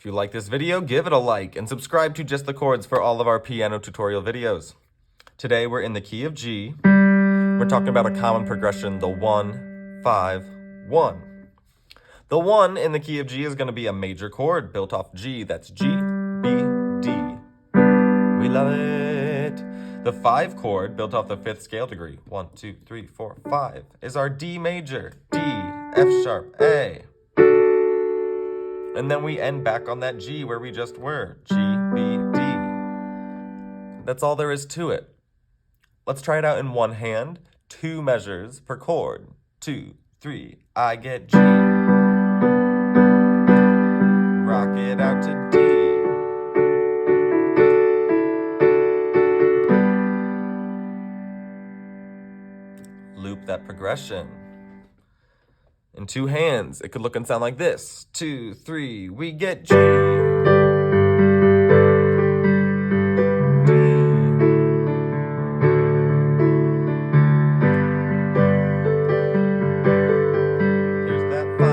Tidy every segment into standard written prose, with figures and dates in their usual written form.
If you like this video, give it a like and subscribe to Just the Chords for all of our piano tutorial videos. Today we're in the key of G. We're talking about a common progression, the 1, 5, 1. The 1 in the key of G is going to be a major chord built off G. That's G, B, D. We love it. The 5 chord built off the 5th scale degree, 1, 2, 3, 4, 5, is our D major, D, F sharp, A. And then we end back on that G where we just were, G, B, D. That's all there is to it. Let's try it out in one hand, 2 measures per chord. 2, 3, I get G. Rock it out to D. Loop that progression. In 2 hands, it could look and sound like this. 2, 3, we get G. Here's that 5.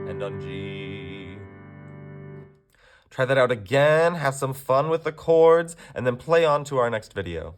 And on G. Try that out again, have some fun with the chords, and then play on to our next video.